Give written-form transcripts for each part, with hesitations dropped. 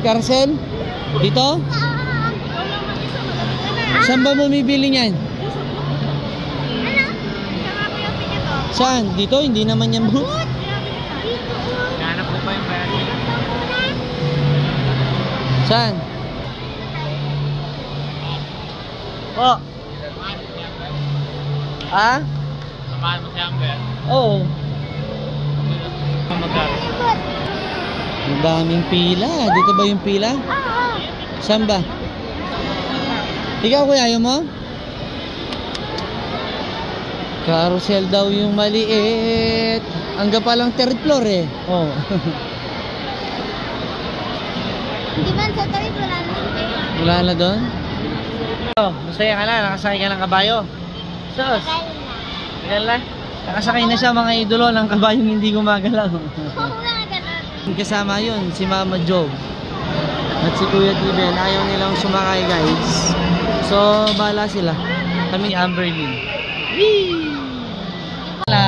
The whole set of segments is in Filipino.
Carousel? Dito? Saan ba bumibili niyan? Saan? Dito? Hindi naman yan bro. Hanap ko pa yung bayan. Saan? Oh. Ha? Samahan mo si Amber. Oo. Magkano? Ang daming pila. Dito ba yung pila? Saan ba? Ikaw kuya, ayaw mo? Carousel daw yung maliit. Hanggang palang third floor eh. Oh. Di ba sa tarik wala na? Wala na doon? Oh, masaya ka na. Nakasakay ka ng kabayo. Sos. Tagal na. Nakasakay na siya mga idolo ng kabayong hindi gumagalaw. Oo nga, ganun. Kasama yun, si Mama Job at si Kuya Tiben. Ayaw nilang sumakay guys. So, bahala sila. Kami ni Amberlyn. Wala,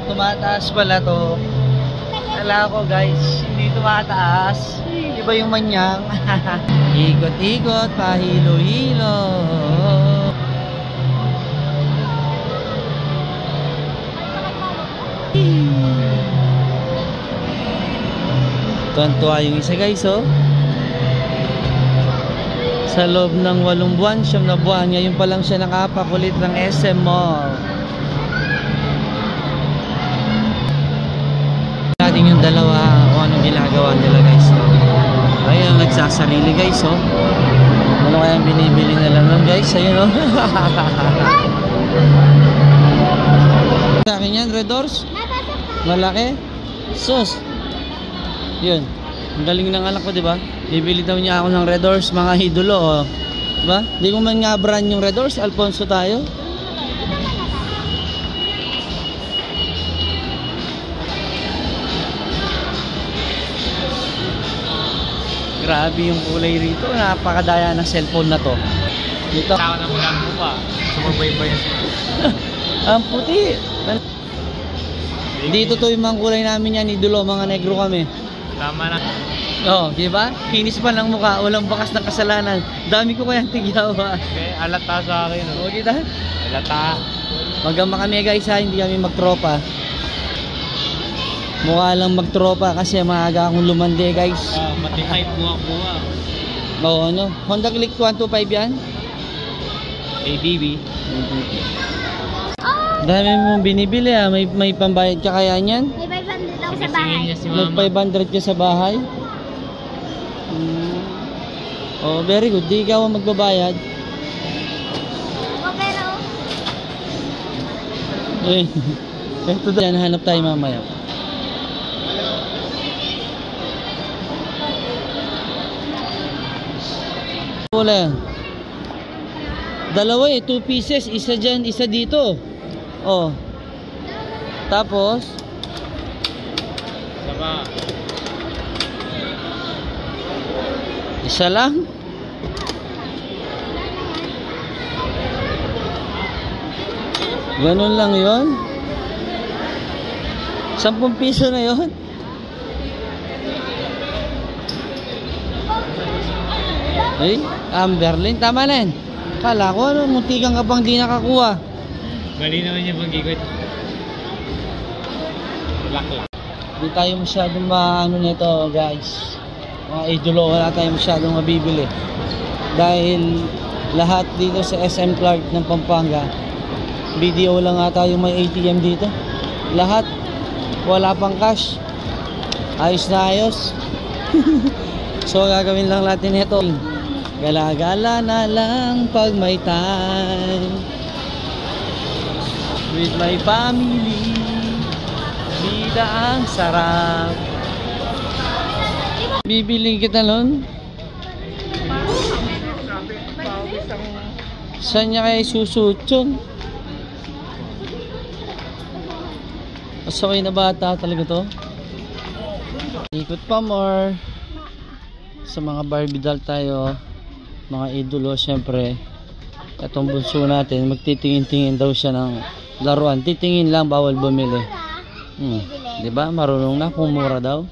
tumataas pala to. Wala ko guys, hindi tumataas. Iba yung manyang. Ikot-ikot, pahilo-hilo. Tuwan-tuwa yung isa guys oh. Sa loob ng 8 buwan, 9 na buwan, ngayon pa lang siya nakapakulit ng SM Mall. Natin yung dalawa kung anong ginagawa nila guys no? Ayun, nagsasarili guys oh. Ano kaya binibili nila nun guys? Ayun oh. Sa akin yan, Red Doors. Malaki. Sus. Yun. Ang galing ng anak ko, di ba? Bibili daw niya ako ng Red Doors, mga idolo, oh. Diba? Di ko man nga brand yung Red Doors, Alfonso tayo. Grabe yung kulay rito. Napakadaya ng cellphone na to. Dito. Tao na mga mo pa. Sumabay-bayan siya. Ang puti. Dito to yung mga kulay namin yan, idolo, mga negro kami. Tama na. Oh, di ba? Kinis pa ng mukha, walang bakas ng kasalanan. Dami ko kayang tigyawa. Okay, alata sa akin. Oh, kita? Alata. Magama kami guys ha, hindi kami magtropa. Mukha lang magtropa kasi maaga akong lumande guys. Mati-type buha-buha. Oo, ano? Honda Click 125 yan? ABB. Dami mong binibili ha, may pambayad ka kaya niyan? May 500 ako sa bahay. May 500 ka sa bahay? Oh, very good. Di ikaw ang magbabayad. O pero, Eh, ito dyan, hanap tayo mamaya. Wala. Dalawa eh, 2 pieces. Isa dyan, isa dito. Oh. Tapos, Saba. isa lang. Ganun lang yon. 10 piso na yon. Ay, Amberlyn, tama na yan. Kala ko ano, muntikan ka pang di nakakuha. Bali naman yung pag-ikot. Lak-lak. Hindi tayo masyadong maano nito guys. Mga idolo, wala tayo masyadong mabibili. Dahil lahat dito sa SM Clark ng Pampanga, video lang nga tayo may ATM dito. Lahat, wala pang cash. Ayos na ayos. So gagawin lang natin ito. Gala-gala na lang pag may time. With my family, bida ang sarap. Bibiling kita nun? Saan niya kayo susuot yun? Masakay na bata talaga to. Ikot pa more. Sa mga Barbie doll tayo, mga idolo syempre. Itong bunso natin, magtitingin-tingin daw siya ng laruan. Titingin lang, bawal bumili. Diba? Marunong na kung mura daw.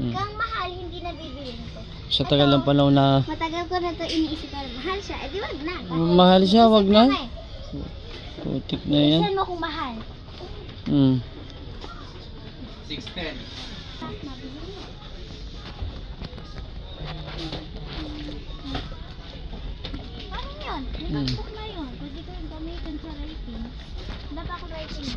kang mahal, hindi na bibili ko. Sa tagal ng panahon na Matagal ko na to iniisip ko. Mahal siya. Eh di wag na. mahal siya, wag na. Putik na yan. Ilan mo kung mahal. Hmm. 610. Paano yun? Nagkakbook na yun. Pwede ko yung gamitin sa rating. Wala pa ako rating.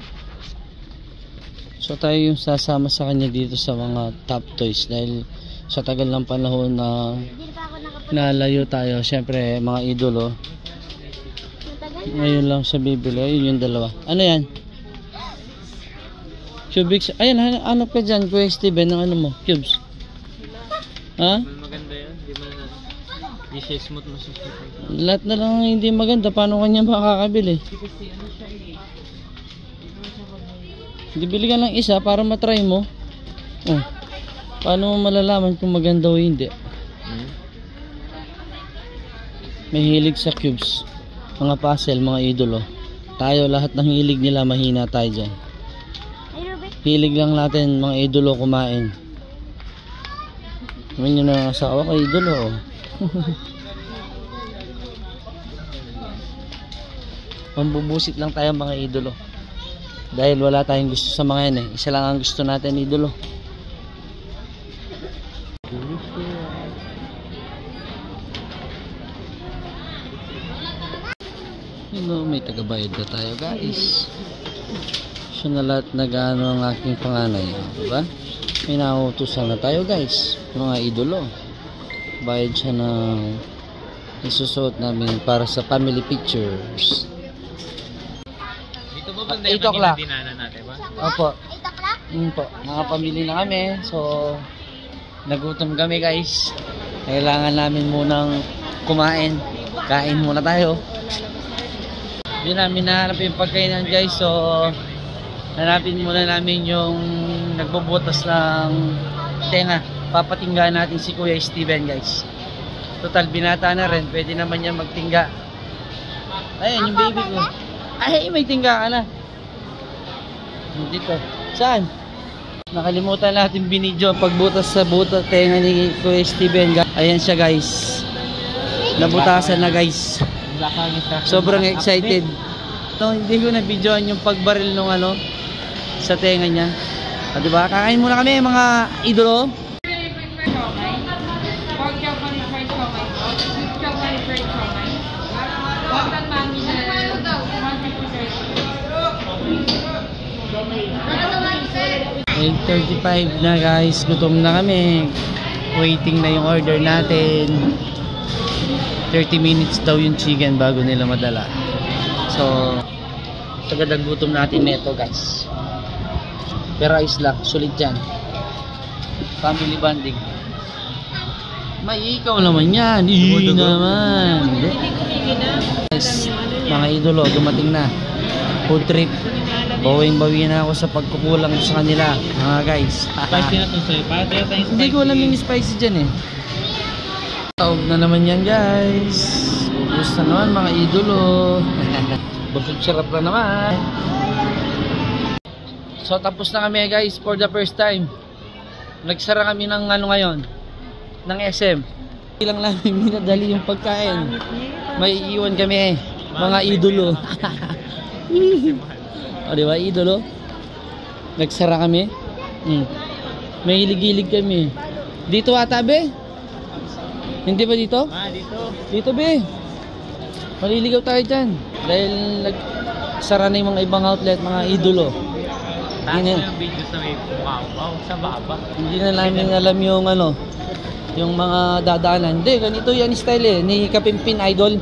So tayo yung sasama sa kanya dito sa mga top toys dahil sa tagal ng panahon na Hindi pa ako nakapunta. nalayo tayo. Syempre mga idolo. Matagal na. Ngayon lang siya bibili. Ayun yung dalawa. Ano yan? Cubics. Ayan, hanap ka dyan. Kuya Steven, ng ano mo? Cubes. Ha? Maganda yan. Di mo na. Di siya smooth mo siya. Lahat na lang hindi maganda. Paano kanya makakabili? Kasi ano siya eh. Hindi bili ka lang isa para matry mo. Oh. Paano mo malalaman kung maganda o hindi? May hilig sa cubes. Mga puzzle, mga idolo. Tayo lahat ng hilig nila mahina tayo dyan. Ay, Ruby. Hilig lang natin mga idolo kumain. Naman yun ang asawa ko idolo. Oh. Pambubusit lang tayo mga idolo. Dahil wala tayong gusto sa mga yan eh. Isa lang ang gusto natin idolo. Hello, may tagabayad na tayo guys. Siya na lahat nag-ano ang aking panganay. Diba? May nautusan na tayo guys. Mga idolo. Bayad siya ng isusuot namin para sa family pictures. Dito ba banda 8 yung o'clock. dinaanan natin ba? Opo. 8 o'clock? Po. Nakapamili na kami. So, nagutom kami guys. Kailangan namin munang kumain. Kain muna tayo. Hindi namin nahanap yung pagkainan guys. So, hanapin muna namin yung nagbubutas ng tenga. Papatinggaan natin si Kuya Steven guys. Total, binata na rin. Pwede naman niya magtingga. Ayun, yung baby ko. Ay, may tingga ka na. Dito. Saan? Nakalimutan natin binidyo ang pagbutas sa butas tenga ni Kuya Steven. Ayan siya guys. Nabutasan na guys. Sobrang excited. No, hindi ko na-videoan yung pagbaril nung ano sa tenga niya. Diba? Kakain muna kami mga idolo. Ano 8:35 na guys, gutom na kami. Waiting na yung order natin. 30 minutes daw yung chicken bago nila madala. So, sagad ang gutom natin neto guys. Pero ayos lang, sulit yan. Family bonding. May ikaw naman yan. Iyi naman. Guys, mga idolo, dumating na. Food trip. Bawing-bawi na ako sa pagkukulang sa kanila. Mga guys. Spicy na to sa'yo. Para tayo tayong spicy. Hindi ko alam yung spicy dyan eh. Taog na naman yan guys. Gusto naman mga idolo. Busog sarap na naman. So tapos na kami guys for the first time. Nagsara kami ng ano ngayon, ng SM. Ilang namin minadali yung pagkain. May iwan kami mga idolo. O diba idolo? Nagsara kami. May hilig-hilig kami. Dito ata be? Hindi ba dito? Dito. Dito be. Maliligaw tayo dyan. Dahil nagsara na yung mga ibang outlet, mga idolo. Taas na yung video sa may pumaw sa baba. Hindi na namin alam yung ano, yung mga dadaanan. Hindi, ganito yan style eh, ni Kapimpin Idol.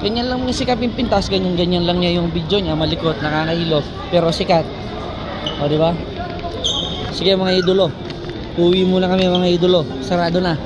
Ganyan lang si Kapimpin, tas ganyan lang niya yung video niya, malikot, nakakailo, pero sikat. O diba? Sige mga idolo, uwi muna kami mga idolo, sarado na.